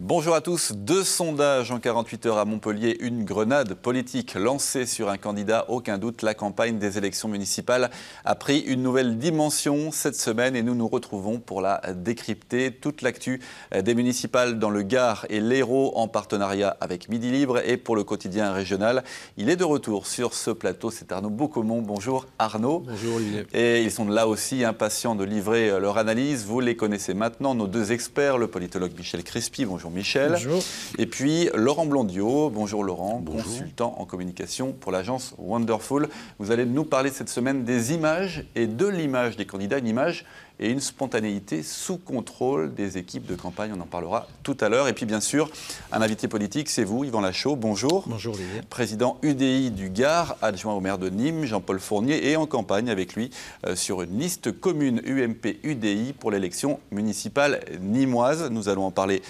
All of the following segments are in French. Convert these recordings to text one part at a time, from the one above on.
Bonjour à tous. 2 sondages en 48 heures à Montpellier. Une grenade politique lancée sur un candidat. Aucun doute, la campagne des élections municipales a pris une nouvelle dimension cette semaine et nous nous retrouvons pour la décrypter. Toute l'actu des municipales dans le Gard et l'Hérault en partenariat avec Midi Libre et pour le quotidien régional. Il est de retour sur ce plateau. C'est Arnaud Beaucomont. Bonjour Arnaud. Bonjour Olivier. Et ils sont là aussi impatients de livrer leur analyse. Vous les connaissez maintenant, nos 2 experts, le politologue Michel Crespi. Bonjour Michel. Bonjour. Et puis Laurent Blondiot. Bonjour Laurent, Bonjour. Consultant en communication pour l'agence Wonderful. Vous allez nous parler cette semaine des images et de l'image des candidats, une image et une spontanéité sous contrôle des équipes de campagne. On en parlera tout à l'heure. Et puis bien sûr, un invité politique, c'est vous, Yvan Lachaud. Bonjour. Bonjour Olivier. Président UDI du Gard, adjoint au maire de Nîmes, Jean-Paul Fournier, et en campagne avec lui sur une liste commune UMP-UDI pour l'élection municipale nîmoise. Nous allons en parler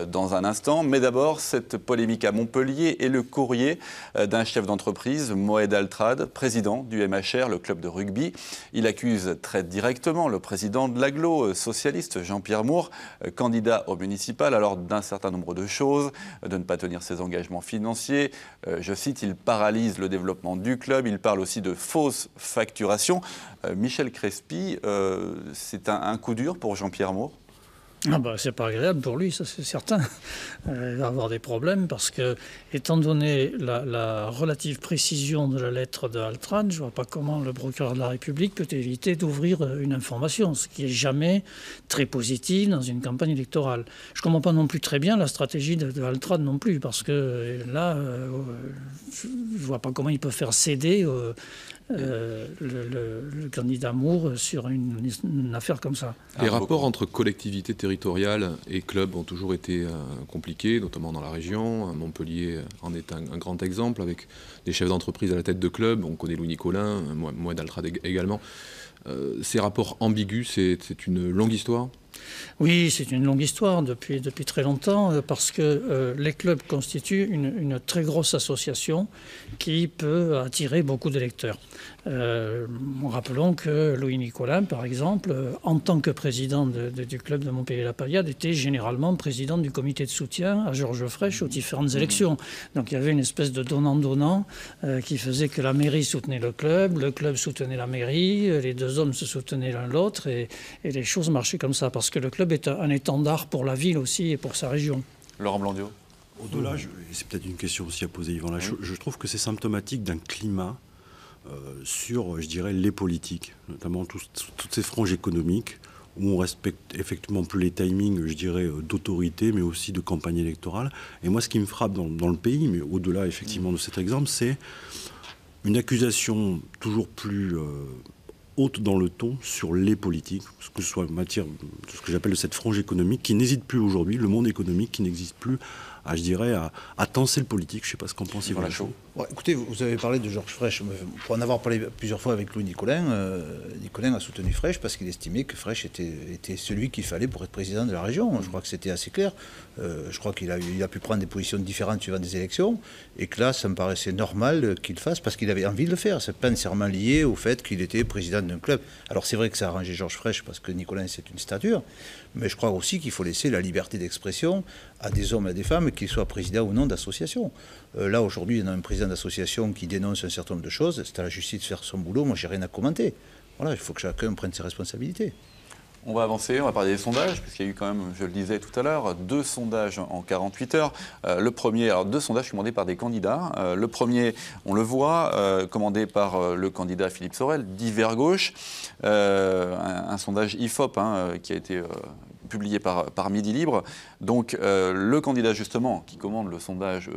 dans un instant. Mais d'abord, cette polémique à Montpellier et le courrier d'un chef d'entreprise, Moed Altrad, président du MHR, le club de rugby. Il accuse très directement le président de l'agglo socialiste, Jean-Pierre Moore, candidat au municipal, alors d'un certain nombre de choses, de ne pas tenir ses engagements financiers. Je cite, il paralyse le développement du club, il parle aussi de fausse facturation. Michel Crespi, c'est un coup dur pour Jean-Pierre Moore ? Ah bah, c'est pas agréable pour lui, ça c'est certain. Il va avoir des problèmes parce que, étant donné la relative précision de la lettre de Altrad, je vois pas comment le procureur de la République peut éviter d'ouvrir une information, ce qui est jamais très positif dans une campagne électorale. Je comprends pas non plus très bien la stratégie de Altrad non plus, parce que là, je vois pas comment il peut faire céder le candidat Moore sur une affaire comme ça. Les rapports entre collectivités territoriales et clubs ont toujours été compliqués, notamment dans la région. Montpellier en est un grand exemple, avec des chefs d'entreprise à la tête de clubs. On connaît Louis Nicolin, moi d'Altrad également. Ces rapports ambigus, c'est une longue histoire. Oui, c'est une longue histoire depuis très longtemps parce que les clubs constituent une très grosse association qui peut attirer beaucoup d'électeurs. Rappelons que Louis Nicolin, par exemple, en tant que président du club de Montpellier-la-Paillade, était généralement président du comité de soutien à Georges Frêche aux différentes élections. Donc il y avait une espèce de donnant-donnant qui faisait que la mairie soutenait le club soutenait la mairie, les 2 hommes se soutenaient l'un l'autre et les choses marchaient comme ça parce que le club est un étendard pour la ville aussi et pour sa région. Laurent Blondiot. Au-delà, c'est peut-être une question aussi à poser, Yvan Lachaud, je trouve que c'est symptomatique d'un climat sur, je dirais, les politiques, notamment toutes ces franges économiques où on respecte effectivement plus les timings, je dirais, d'autorité, mais aussi de campagne électorale. Et moi, ce qui me frappe dans le pays, mais au-delà effectivement de cet exemple, c'est une accusation toujours plus haute dans le ton sur les politiques, que ce soit en matière de ce que j'appelle cette frange économique qui n'hésite plus aujourd'hui, le monde économique qui n'existe plus à tenser le politique. Je ne sais pas ce qu'en pense Yvan Lachaud. Bon, écoutez, vous avez parlé de Georges Frêche. Pour en avoir parlé plusieurs fois avec Louis Nicolin, Nicolin a soutenu Frêche parce qu'il estimait que Frêche était celui qu'il fallait pour être président de la région. Je crois que c'était assez clair. Je crois qu'il a pu prendre des positions différentes suivant des élections et que là, ça me paraissait normal qu'il le fasse parce qu'il avait envie de le faire. C'est pas nécessairement lié au fait qu'il était président d'un club. Alors c'est vrai que ça a arrangé Georges Frêche parce que Nicolin, c'est une stature, mais je crois aussi qu'il faut laisser la liberté d'expression à des hommes et à des femmes, qu'ils soient présidents ou non d'associations. Là, aujourd'hui, il y a un président d'association qui dénonce un certain nombre de choses. C'est à la justice de faire son boulot. Moi, j'ai rien à commenter. Voilà, il faut que chacun prenne ses responsabilités. On va avancer, on va parler des sondages, puisqu'il y a eu quand même, je le disais tout à l'heure, 2 sondages en 48 heures. Le premier, alors 2 sondages commandés par des candidats. Le premier, on le voit, commandé par le candidat Philippe Sorel, divers gauche. Un sondage IFOP qui a été publié par Midi Libre. Donc le candidat justement qui commande le sondage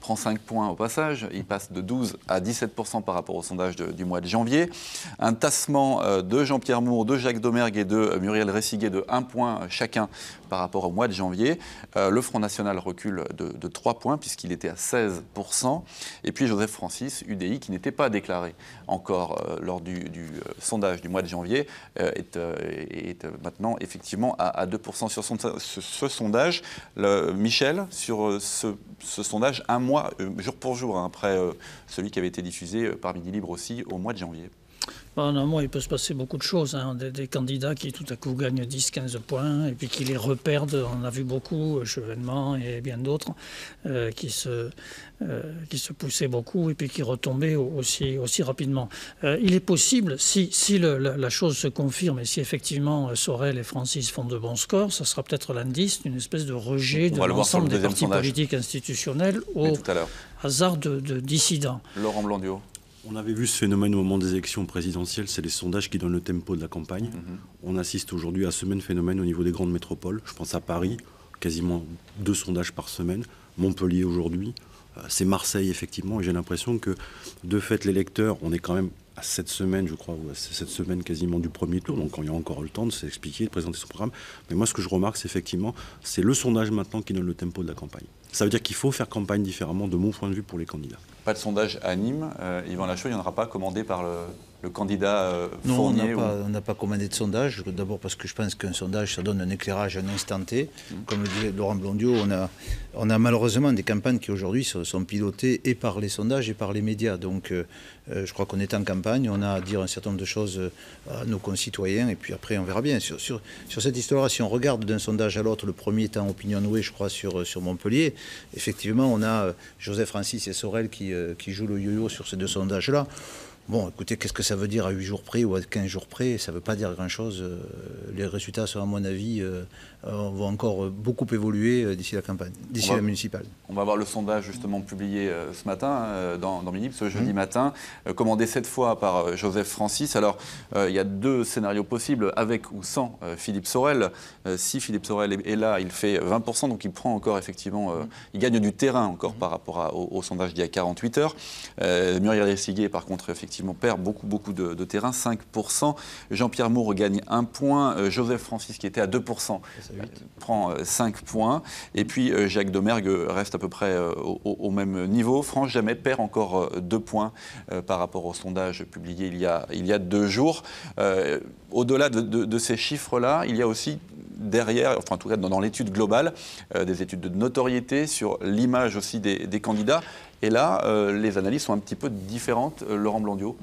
prend 5 points au passage. Il passe de 12 à 17% par rapport au sondage du mois de janvier. Un tassement de Jean-Pierre Moore, de Jacques Domergue et de Muriel Ressiguet de 1 point chacun par rapport au mois de janvier. Le Front National recule de 3 points puisqu'il était à 16%. Et puis Joseph Francis, UDI, qui n'était pas déclaré encore lors du sondage du mois de janvier, est maintenant effectivement à 2% sur ce sondage. Michel, sur ce sondage, un mois, jour pour jour, après celui qui avait été diffusé par Midi Libre aussi au mois de janvier. En un mois, il peut se passer beaucoup de choses. Des candidats qui tout à coup gagnent 10-15 points et puis qui les reperdent. On a vu beaucoup, Chevènement et bien d'autres, qui se poussaient beaucoup et puis qui retombaient aussi rapidement. Il est possible, si la chose se confirme et si effectivement Sorel et Francis font de bons scores, ça sera peut-être l'indice d'une espèce de rejet de l'ensemble des partis politiques institutionnels au hasard de dissidents. Laurent Blondiau. On avait vu ce phénomène au moment des élections présidentielles, c'est les sondages qui donnent le tempo de la campagne. On assiste aujourd'hui à ce même phénomène au niveau des grandes métropoles. Je pense à Paris, quasiment 2 sondages par semaine. Montpellier aujourd'hui, c'est Marseille effectivement. Et j'ai l'impression que de fait l'électeur, on est quand même à 7 semaines, je crois, ou à 7 semaines quasiment du premier tour, donc il y a encore le temps de s'expliquer, de présenter son programme. Mais moi, ce que je remarque, c'est effectivement, c'est le sondage maintenant qui donne le tempo de la campagne. Ça veut dire qu'il faut faire campagne différemment, de mon point de vue, pour les candidats. Pas de sondage à Nîmes. Yvan Lachaud, il n'y en aura pas commandé par le candidat Fournier? Non, on n'a pas commandé de sondage. D'abord parce que je pense qu'un sondage, ça donne un éclairage à un instant T. Comme le disait Laurent Blondiau, on a malheureusement des campagnes qui aujourd'hui sont pilotées et par les sondages et par les médias. Donc je crois qu'on est en campagne, on a à dire un certain nombre de choses à nos concitoyens et puis après on verra bien. Sur cette histoire-là, si on regarde d'un sondage à l'autre, le premier étant Opinionway, je crois, sur Montpellier, effectivement on a Joseph Francis et Sorel qui jouent le yo-yo sur ces 2 sondages-là. Bon, écoutez, qu'est-ce que ça veut dire à 8 jours près ou à 15 jours près? Ça ne veut pas dire grand-chose. Les résultats, à mon avis, vont encore beaucoup évoluer d'ici la campagne, d'ici la municipale. On va voir le sondage justement publié ce matin dans Midi, ce jeudi matin, commandé cette fois par Joseph Francis. Alors, il y a 2 scénarios possibles, avec ou sans Philippe Sorel. Si Philippe Sorel est là, il fait 20%, donc il prend encore effectivement, il gagne du terrain encore par rapport au sondage d'il y a 48 heures. Muriel Ressiguet, par contre, effectivement, perd beaucoup de terrain, 5%. Jean-Pierre Moore gagne 1 point. Joseph Francis, qui était à 2%, prend 5 points. Et puis Jacques Domergue reste à peu près au même niveau. Franck Jamet perd encore 2 points par rapport au sondage publié il y a 2 jours. Au-delà de ces chiffres-là, il y a aussi derrière, enfin en tout cas dans l'étude globale, des études de notoriété sur l'image aussi des candidats. Et là, les analyses sont un petit peu différentes. Laurent Blondiau.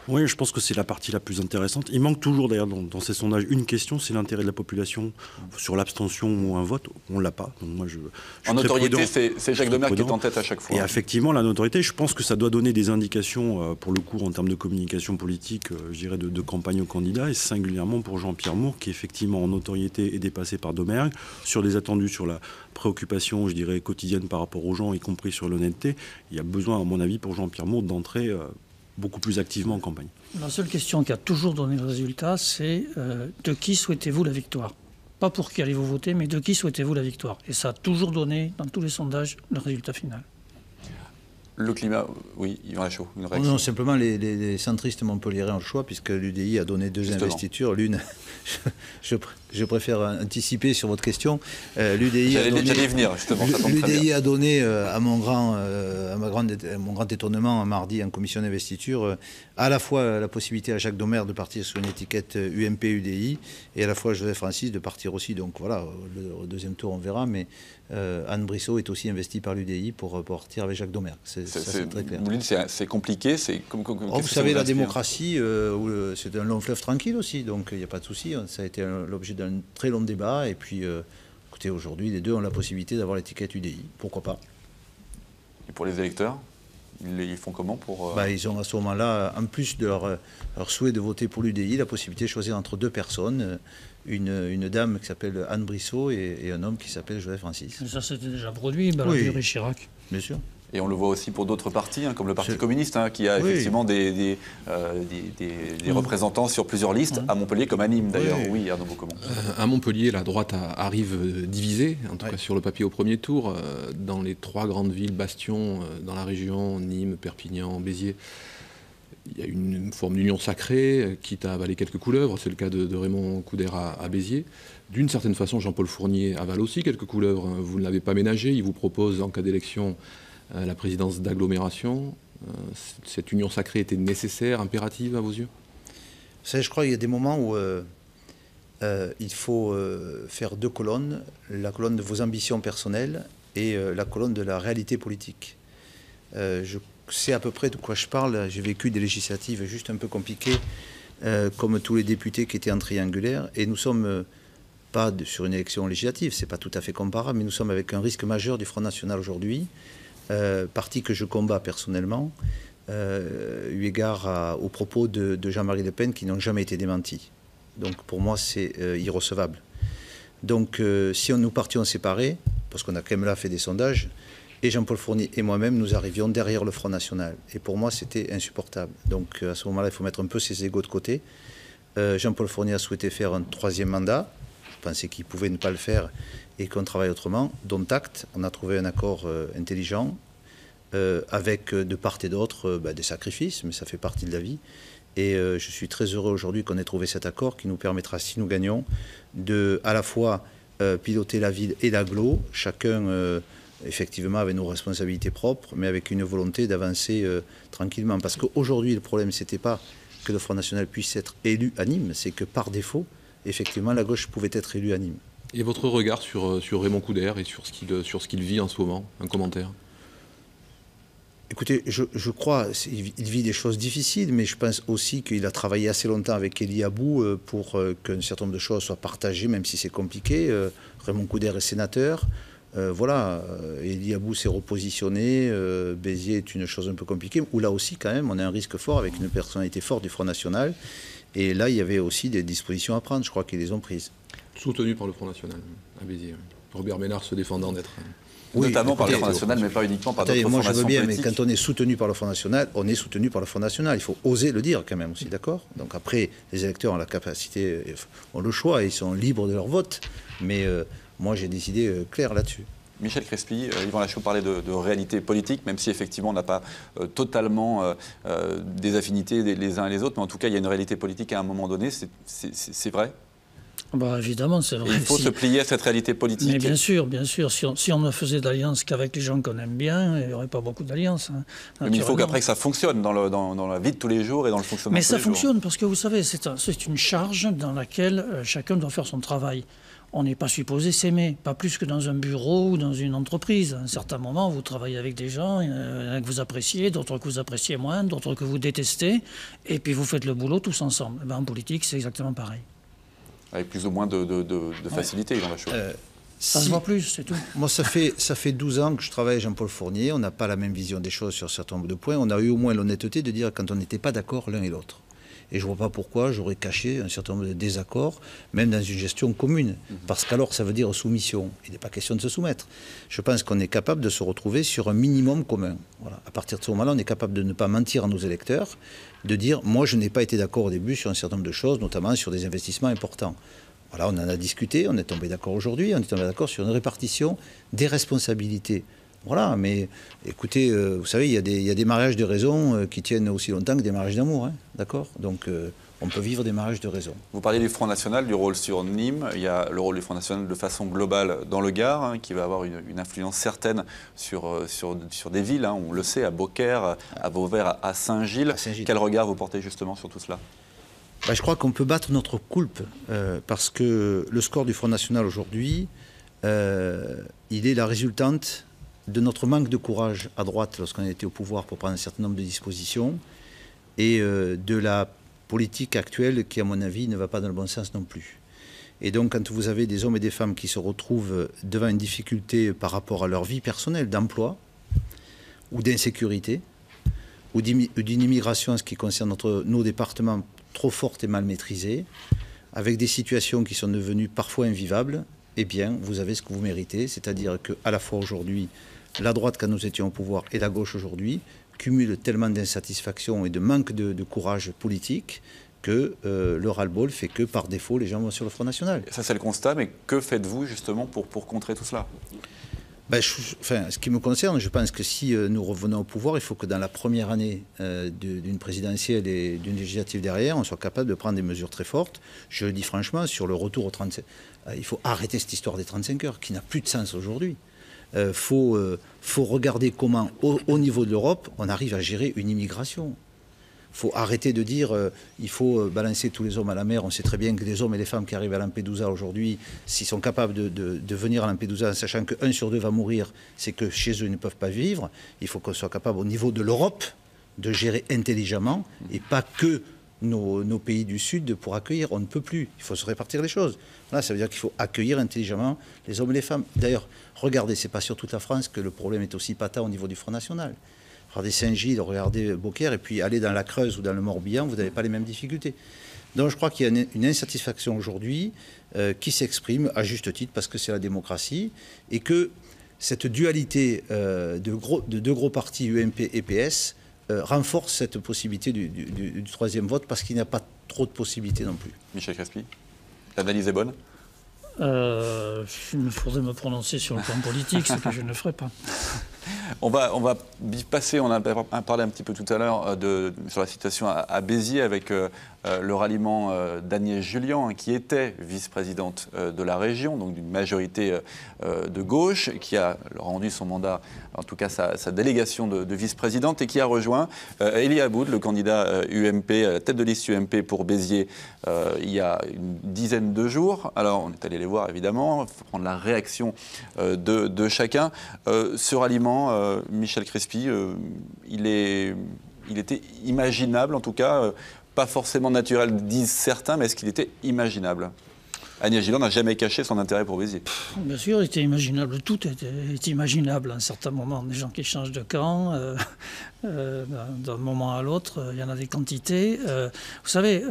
Oui, je pense que c'est la partie la plus intéressante. Il manque toujours d'ailleurs dans ces sondages une question, c'est l'intérêt de la population sur l'abstention ou un vote. On ne l'a pas. Donc moi, je en notoriété, c'est Jacques Domergue qui est en tête à chaque fois. Et effectivement, la notoriété, je pense que ça doit donner des indications, pour le coup, en termes de communication politique, je dirais, de campagne aux candidats, et singulièrement pour Jean-Pierre Moore, qui effectivement en notoriété est dépassé par Domergue, sur des attendus, sur la préoccupation, je dirais, quotidienne par rapport aux gens, y compris sur l'honnêteté. Il y a besoin, à mon avis, pour Jean-Pierre Moore d'entrer beaucoup plus activement en campagne. La seule question qui a toujours donné le résultat, c'est de qui souhaitez-vous la victoire? Pas pour qui allez-vous voter, mais de qui souhaitez-vous la victoire? Et ça a toujours donné, dans tous les sondages, le résultat final. Le climat, oui, Yvan Lachaud, une réaction. Non, simplement les centristes montpelliérains ont le choix, puisque l'UDI a donné 2 investitures. L'une, je préfère anticiper sur votre question. L'UDI a donné, à mon grand étonnement, mardi en commission d'investiture, à la fois la possibilité à Jacques Domergue de partir sur une étiquette UMP-UDI, et à la fois Joseph Francis de partir aussi. Donc voilà, au 2e tour, on verra, mais Anne Brissot est aussi investie par l'UDI pour partir avec Jacques Domergue. C'est très clair. C'est compliqué. Vous savez, la démocratie, c'est un long fleuve tranquille aussi, donc il n'y a pas de souci. Ça a été l'objet d'un très long débat. Et puis, écoutez, aujourd'hui, les 2 ont la possibilité d'avoir l'étiquette UDI. Pourquoi pas? Et pour les électeurs, ils font comment pour... Ils ont à ce moment-là, en plus de leur souhait de voter pour l'UDI, la possibilité de choisir entre 2 personnes. Une dame qui s'appelle Anne Brissot et un homme qui s'appelle Joseph Francis. Et ça, c'était déjà produit, Balladur et Chirac. Bien sûr. Et on le voit aussi pour d'autres partis, comme le Parti communiste, qui a effectivement des représentants sur plusieurs listes, à Montpellier comme à Nîmes d'ailleurs. Oui, Arnaud Beaucomont. À Montpellier, la droite arrive divisée, en tout cas sur le papier au premier tour. Dans les 3 grandes villes bastions dans la région, Nîmes, Perpignan, Béziers, il y a une forme d'union sacrée, quitte à avaler quelques couleuvres. C'est le cas de Raymond Coudert à Béziers. D'une certaine façon, Jean-Paul Fournier avale aussi quelques couleuvres. Vous ne l'avez pas ménagé. Il vous propose, en cas d'élection, la présidence d'agglomération. Cette union sacrée était nécessaire, impérative à vos yeux? Vous savez, je crois qu'il y a des moments où il faut faire 2 colonnes. La colonne de vos ambitions personnelles et la colonne de la réalité politique. Je sais à peu près de quoi je parle. J'ai vécu des législatives juste un peu compliquées, comme tous les députés qui étaient en triangulaire. Et nous sommes pas sur une élection législative, c'est pas tout à fait comparable, mais nous sommes avec un risque majeur du Front National aujourd'hui, parti que je combats personnellement, eu égard aux propos de Jean-Marie Le Pen qui n'ont jamais été démentis. Donc pour moi, c'est irrecevable. Donc si nous partions séparés, parce qu'on a quand même là fait des sondages, et Jean-Paul Fournier et moi-même, nous arrivions derrière le Front National. Et pour moi, c'était insupportable. Donc à ce moment-là, il faut mettre un peu ses égos de côté. Jean-Paul Fournier a souhaité faire un 3e mandat. Je pensais qu'il pouvait ne pas le faire et qu'on travaille autrement. Dont acte, on a trouvé un accord intelligent, avec de part et d'autre des sacrifices, mais ça fait partie de la vie. Et je suis très heureux aujourd'hui qu'on ait trouvé cet accord qui nous permettra, si nous gagnons, de à la fois piloter la ville et l'agglo, chacun effectivement avec nos responsabilités propres, mais avec une volonté d'avancer tranquillement. Parce qu'aujourd'hui, le problème, c'était pas que le Front National puisse être élu à Nîmes, c'est que par défaut, effectivement, la gauche pouvait être élue à Nîmes. Et votre regard sur Raymond Couder et sur ce qu'il vit en ce moment? Un commentaire? Écoutez, je crois qu'il vit des choses difficiles, mais je pense aussi qu'il a travaillé assez longtemps avec Élie Abou pour qu'un certain nombre de choses soient partagées, même si c'est compliqué. Raymond Couder est sénateur. Voilà, Élie Abou s'est repositionné. Béziers est une chose un peu compliquée, où là aussi, quand même, on a un risque fort avec une personnalité forte du Front National. Et là, il y avait aussi des dispositions à prendre. Je crois qu'ils les ont prises. Soutenu par le Front National à Béziers. Robert Ménard se défendant d'être... Oui, notamment par le Front National, mais pas uniquement par d'autres formations politiques. Moi, je veux bien, mais quand on est soutenu par le Front National, on est soutenu par le Front National. Il faut oser le dire quand même aussi, d'accord? Donc après, les électeurs ont la capacité, ont le choix, ils sont libres de leur vote. Mais moi, j'ai des idées claires là-dessus. Michel Crespy, Yvan Lachaud parlait de réalité politique, même si effectivement on n'a pas totalement des affinités les uns et les autres, mais en tout cas il y a une réalité politique à un moment donné, c'est vrai? Bah, évidemment, c'est vrai. Et il faut se plier à cette réalité politique. Mais bien sûr, si on ne faisait d'alliance qu'avec les gens qu'on aime bien, il n'y aurait pas beaucoup d'alliances. Hein, mais il faut qu'après que ça fonctionne dans la vie de tous les jours et dans le fonctionnement de tous les jours. Mais ça fonctionne parce que vous savez, c'est une charge dans laquelle chacun doit faire son travail. On n'est pas supposé s'aimer, pas plus que dans un bureau ou dans une entreprise. À un certain moment, vous travaillez avec des gens que vous appréciez, d'autres que vous appréciez moins, d'autres que vous détestez, et puis vous faites le boulot tous ensemble. Et ben, en politique, c'est exactement pareil. Avec plus ou moins de facilité dans la chose. Ça se voit plus, c'est tout. Moi, ça fait 12 ans que je travaille avec Jean-Paul Fournier. On n'a pas la même vision des choses sur un certain nombre de points. On a eu au moins l'honnêteté de dire quand on n'était pas d'accord l'un et l'autre. Et je ne vois pas pourquoi j'aurais caché un certain nombre de désaccords, même dans une gestion commune. Parce qu'alors, ça veut dire soumission. Il n'est pas question de se soumettre. Je pense qu'on est capable de se retrouver sur un minimum commun. Voilà. À partir de ce moment-là, on est capable de ne pas mentir à nos électeurs, de dire, moi, je n'ai pas été d'accord au début sur un certain nombre de choses, notamment sur des investissements importants. Voilà, on en a discuté, on est tombé d'accord aujourd'hui, on est tombé d'accord sur une répartition des responsabilités. Voilà, mais écoutez, vous savez, il y a des mariages de raison qui tiennent aussi longtemps que des mariages d'amour, hein, d'accord? Donc on peut vivre des mariages de raison. Vous parliez du Front National, du rôle sur Nîmes. Il y a le rôle du Front National de façon globale dans le Gard, hein, qui va avoir une influence certaine sur des villes. Hein, on le sait, à Beaucaire, à Vauvert, à Saint-Gilles. Quel regard vous portez justement sur tout cela? Je crois qu'on peut battre notre coulpe parce que le score du Front National aujourd'hui, il est la résultante de notre manque de courage à droite lorsqu'on était au pouvoir pour prendre un certain nombre de dispositions et de la politique actuelle qui, à mon avis, ne va pas dans le bon sens non plus. Et donc, quand vous avez des hommes et des femmes qui se retrouvent devant une difficulté par rapport à leur vie personnelle, d'emploi ou d'insécurité, ou d'une immigration, en ce qui concerne nos départements, trop forte et mal maîtrisée, avec des situations qui sont devenues parfois invivables, eh bien, vous avez ce que vous méritez, c'est-à-dire qu'à la fois aujourd'hui, la droite, quand nous étions au pouvoir, et la gauche aujourd'hui, cumulent tellement d'insatisfaction et de manque de courage politique que le ras-le-bol fait que, par défaut, les gens vont sur le Front National. Ça, c'est le constat, mais que faites-vous, justement, pour contrer tout cela? Ce qui me concerne, je pense que si nous revenons au pouvoir, il faut que dans la première année d'une présidentielle et d'une législative derrière, on soit capable de prendre des mesures très fortes. Je le dis franchement, sur le retour aux 35... il faut arrêter cette histoire des 35 heures, qui n'a plus de sens aujourd'hui. Faut regarder comment, au niveau de l'Europe, on arrive à gérer une immigration. faut arrêter de dire il faut balancer tous les hommes à la mer. On sait très bien que les hommes et les femmes qui arrivent à Lampedusa aujourd'hui, s'ils sont capables de venir à Lampedusa en sachant que 1 sur 2 va mourir, c'est que chez eux ils ne peuvent pas vivre. Il faut qu'on soit capable au niveau de l'Europe de gérer intelligemment et pas que nos pays du Sud pour accueillir. On ne peut plus. Il faut se répartir les choses. Là, ça veut dire qu'il faut accueillir intelligemment les hommes et les femmes. D'ailleurs, regardez, c'est pas sur toute la France que le problème est aussi patent au niveau du Front National. Regardez Saint-Gilles, regardez Beaucaire, et puis aller dans la Creuse ou dans le Morbihan, vous n'avez pas les mêmes difficultés. Donc je crois qu'il y a une insatisfaction aujourd'hui qui s'exprime à juste titre parce que c'est la démocratie et que cette dualité de deux gros partis UMP et PS renforce cette possibilité du troisième vote parce qu'il n'y a pas trop de possibilités non plus. Michel Crespi, l'analyse est bonne? Il me faudrait me prononcer sur le plan politique, ce que je ne ferai pas. On va passer, on a parlé un petit peu tout à l'heure sur la situation à Béziers avec le ralliement d'Agnès Jullian, qui était vice-présidente de la région, donc d'une majorité de gauche, qui a rendu son mandat, en tout cas sa délégation de vice-présidente, et qui a rejoint Elie Aboud, le candidat UMP, tête de liste UMP pour Béziers, il y a une dizaine de jours. Alors on est allé les voir évidemment, il faut prendre la réaction de chacun. Ce ralliement, Michel Crespi, il était imaginable, en tout cas, pas forcément naturel, disent certains, mais est-ce qu'il était imaginable? Agnès Jullian n'a jamais caché son intérêt pour Béziers. Bien sûr, il était imaginable. Tout est imaginable à un certain moment. Des gens qui changent de camp, d'un moment à l'autre, il y en a des quantités. Vous savez,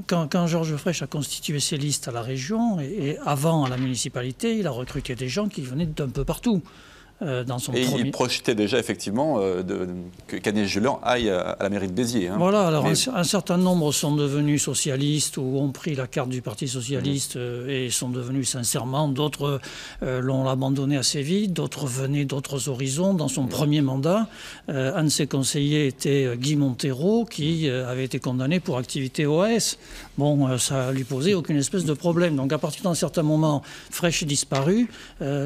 quand Georges Frêche a constitué ses listes à la région et avant à la municipalité, il a recruté des gens qui venaient d'un peu partout. Dans son il projetait déjà effectivement qu'Agnès Jullian aille à la mairie de Béziers. Hein. Voilà, alors un certain nombre sont devenus socialistes ou ont pris la carte du Parti socialiste et sont devenus sincèrement. D'autres l'ont abandonné assez vite, d'autres venaient d'autres horizons. Dans son premier mandat, un de ses conseillers était Guy Montero, qui avait été condamné pour activité OAS. Bon, ça lui posait aucune espèce de problème. Donc à partir d'un certain moment, Frêche est disparu,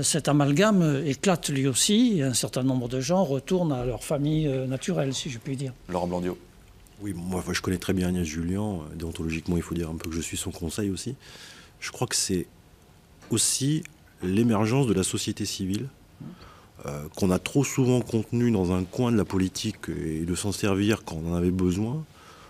cet amalgame éclate lui aussi, et un certain nombre de gens retournent à leur famille naturelle, si je puis dire. Laurent Blandiot. Oui, moi je connais très bien Agnès Jullian, déontologiquement il faut dire un peu que je suis son conseil aussi. Je crois que c'est aussi l'émergence de la société civile qu'on a trop souvent contenue dans un coin de la politique et de s'en servir quand on en avait besoin.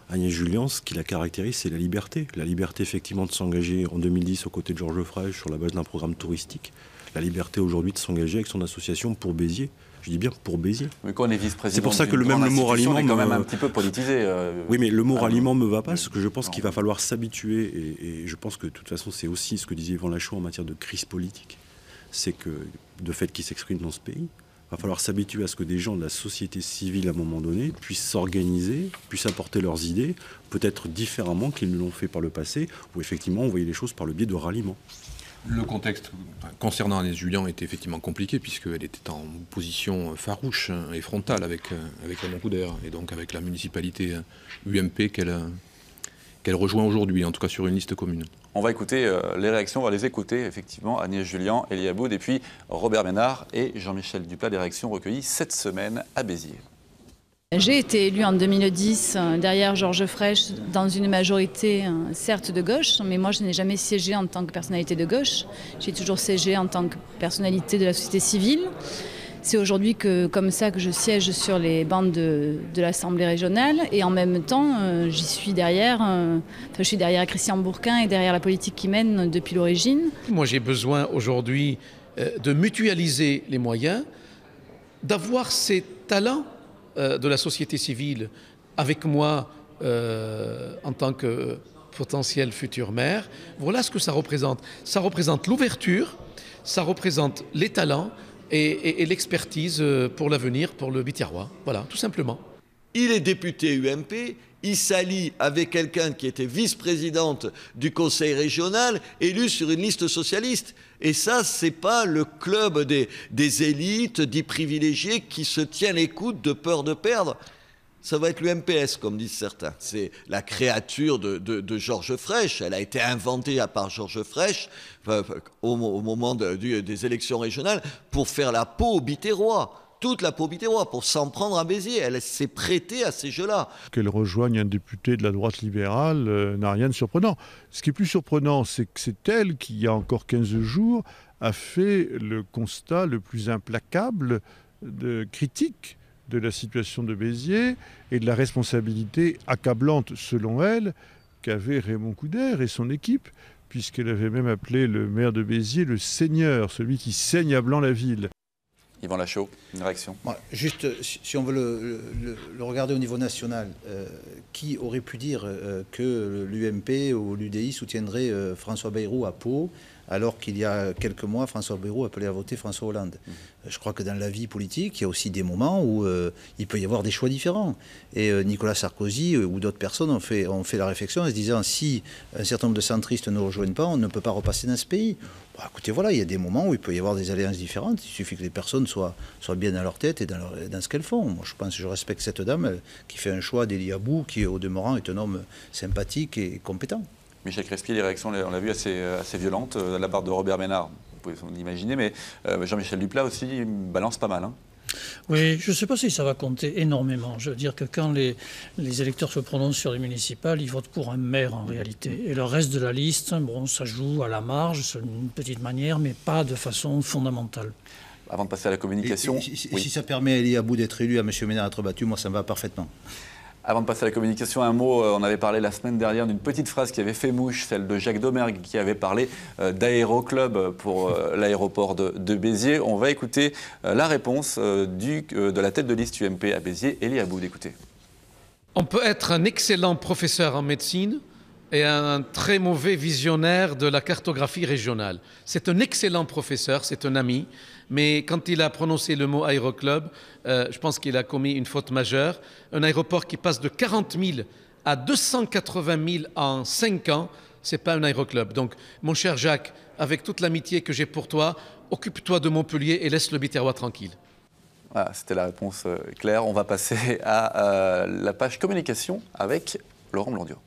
Agnès Jullian, ce qui la caractérise, c'est la liberté. La liberté effectivement de s'engager en 2010 aux côtés de Georges Frêche sur la base d'un programme touristique. La liberté aujourd'hui de s'engager avec son association pour Béziers. Je dis bien pour Béziers. Mais quand on est vice-président, c'est pour ça que le mot ralliement est quand même un petit peu politisé. Oui, mais le mot ralliement me va pas, parce que je pense qu'il va falloir s'habituer, et je pense que de toute façon c'est aussi ce que disait Yvan Lachaud en matière de crise politique, c'est que de fait qui s'exprime dans ce pays, il va falloir s'habituer à ce que des gens de la société civile à un moment donné puissent s'organiser, puissent apporter leurs idées, peut-être différemment qu'ils ne l'ont fait par le passé, où effectivement on voyait les choses par le biais de ralliements. Le contexte concernant Agnès Jullian était effectivement compliqué puisqu'elle était en position farouche et frontale avec Raymond Coudert et donc avec la municipalité UMP qu'elle rejoint aujourd'hui, en tout cas sur une liste commune. On va écouter les réactions, on va les écouter effectivement, Agnès Jullian, Elie Aboud et puis Robert Ménard et Jean-Michel Duplat, des réactions recueillies cette semaine à Béziers. J'ai été élue en 2010 derrière Georges Frêche dans une majorité certes de gauche, mais moi je n'ai jamais siégé en tant que personnalité de gauche. J'ai toujours siégé en tant que personnalité de la société civile. C'est aujourd'hui comme ça que je siège sur les bancs de l'Assemblée régionale et en même temps j'y suis derrière, je suis derrière Christian Bourquin et derrière la politique qu'il mène depuis l'origine. Moi j'ai besoin aujourd'hui de mutualiser les moyens, d'avoir ces talents de la société civile avec moi en tant que potentiel futur maire. Voilà ce que ça représente. Ça représente l'ouverture, ça représente les talents et l'expertise pour l'avenir, pour le Biterrois. Voilà, tout simplement. Il est député UMP, il s'allie avec quelqu'un qui était vice-présidente du conseil régional, élu sur une liste socialiste. Et ça, c'est pas le club des élites, des privilégiés qui se tient les coudes de peur de perdre. Ça va être l'UMPS, comme disent certains. C'est la créature de Georges Frêche. Elle a été inventée par Georges Frêche au moment des élections régionales pour faire la peau aux Biterrois. toute la probité roi pour s'en prendre à Béziers. Elle s'est prêtée à ces jeux-là. Qu'elle rejoigne un député de la droite libérale n'a rien de surprenant. Ce qui est plus surprenant, c'est que c'est elle qui, il y a encore 15 jours, a fait le constat le plus implacable de critique de la situation de Béziers et de la responsabilité accablante, selon elle, qu'avait Raymond Couder et son équipe, puisqu'elle avait même appelé le maire de Béziers le seigneur, celui qui saigne à blanc la ville. Yvan Lachaud, une réaction. Juste, si on veut le regarder au niveau national, qui aurait pu dire que l'UMP ou l'UDI soutiendrait François Bayrou à Pau, alors qu'il y a quelques mois, François Bayrou appelait à voter François Hollande. Je crois que dans la vie politique, il y a aussi des moments où il peut y avoir des choix différents. Et Nicolas Sarkozy ou d'autres personnes ont fait la réflexion en se disant, si un certain nombre de centristes ne rejoignent pas, on ne peut pas repasser dans ce pays. Bon, écoutez, voilà, il y a des moments où il peut y avoir des alliances différentes. Il suffit que les personnes soient bien dans leur tête et dans ce qu'elles font. Moi, je respecte cette dame qui fait un choix d'Élie Abou, qui, au demeurant, est un homme sympathique et compétent. Michel Crespier, les réactions, on l'a vu, assez violentes. La barre de Robert Ménard, vous pouvez l'imaginer, mais Jean-Michel Duplat aussi balance pas mal. Hein. Oui, je ne sais pas si ça va compter énormément. Je veux dire que quand les électeurs se prononcent sur les municipales, ils votent pour un maire en réalité. Et le reste de la liste, bon, ça joue à la marge, d'une petite manière, mais pas de façon fondamentale. Avant de passer à la communication... Si ça permet à Élie Abou d'être élu, à M. Ménard d'être battu, moi ça me va parfaitement. Avant de passer à la communication, un mot, on avait parlé la semaine dernière d'une petite phrase qui avait fait mouche, celle de Jacques Domergue qui avait parlé d'aéroclub pour l'aéroport de Béziers. On va écouter la réponse de la tête de liste UMP à Béziers, Élie Abou. Écoutez. On peut être un excellent professeur en médecine et un très mauvais visionnaire de la cartographie régionale. C'est un excellent professeur, c'est un ami, mais quand il a prononcé le mot aéroclub, je pense qu'il a commis une faute majeure. Un aéroport qui passe de 40 000 à 280 000 en 5 ans, ce n'est pas un aéroclub. Donc, mon cher Jacques, avec toute l'amitié que j'ai pour toi, occupe-toi de Montpellier et laisse le Biterrois tranquille. Voilà, c'était la réponse claire. On va passer à la page communication avec Laurent Blondiot.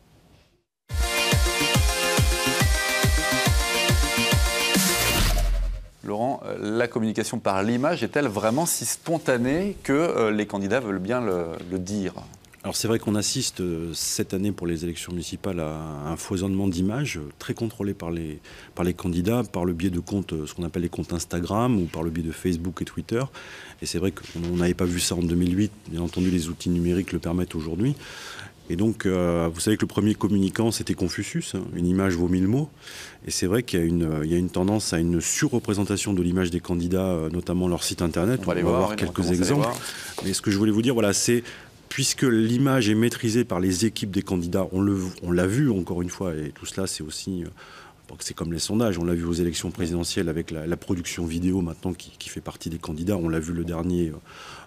Laurent, la communication par l'image est-elle vraiment si spontanée que les candidats veulent bien le dire ? Alors c'est vrai qu'on assiste cette année pour les élections municipales à un foisonnement d'images très contrôlé par les candidats par le biais de comptes, ce qu'on appelle les comptes Instagram ou par le biais de Facebook et Twitter. Et c'est vrai qu'on n'avait pas vu ça en 2008. Bien entendu, les outils numériques le permettent aujourd'hui. Et donc, vous savez que le premier communicant, c'était Confucius, hein, une image vaut 1000 mots. Et c'est vrai qu'il y a une tendance à une surreprésentation de l'image des candidats, notamment leur site internet. On va voir quelques exemples. Mais ce que je voulais vous dire, voilà, c'est puisque l'image est maîtrisée par les équipes des candidats, on l'a vu encore une fois, et tout cela, c'est aussi... c'est comme les sondages, on l'a vu aux élections présidentielles avec la production vidéo maintenant qui fait partie des candidats. On l'a vu le dernier...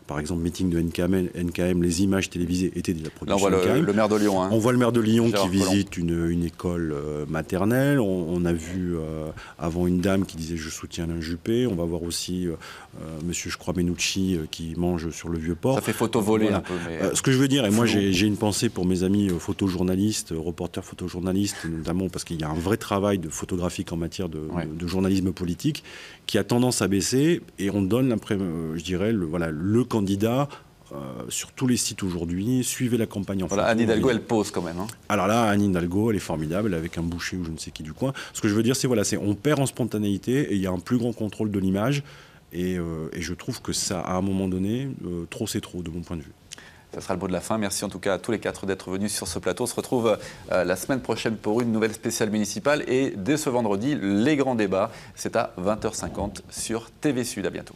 Par exemple, meeting de NKM, les images télévisées étaient de la production. Là, on voit le maire de Lyon. Hein. On voit le maire de Lyon Gérard qui visite une école maternelle. On a vu avant une dame qui disait « je soutiens Alain Juppé ». On va voir aussi monsieur, je crois, Menucci qui mange sur le Vieux-Port. Ça fait photo volée voilà. un peu. Mais ce que je veux dire, et moi j'ai une pensée pour mes amis photojournalistes, reporters photojournalistes, notamment parce qu'il y a un vrai travail de photographique en matière de journalisme politique qui a tendance à baisser, et on donne, je dirais, le candidat sur tous les sites aujourd'hui. Suivez la campagne en photo. Anne Hidalgo, elle pose quand même. Hein. Alors là, Anne Hidalgo, elle est formidable, avec un Boucher ou je ne sais qui du coin. Ce que je veux dire, c'est on perd en spontanéité et il y a un plus grand contrôle de l'image. Et je trouve que ça, à un moment donné, trop c'est trop, de mon point de vue. Ça sera le mot de la fin. Merci en tout cas à tous les 4 d'être venus sur ce plateau. On se retrouve la semaine prochaine pour une nouvelle spéciale municipale. Et dès ce vendredi, les grands débats, c'est à 20h50 sur TV Sud. À bientôt.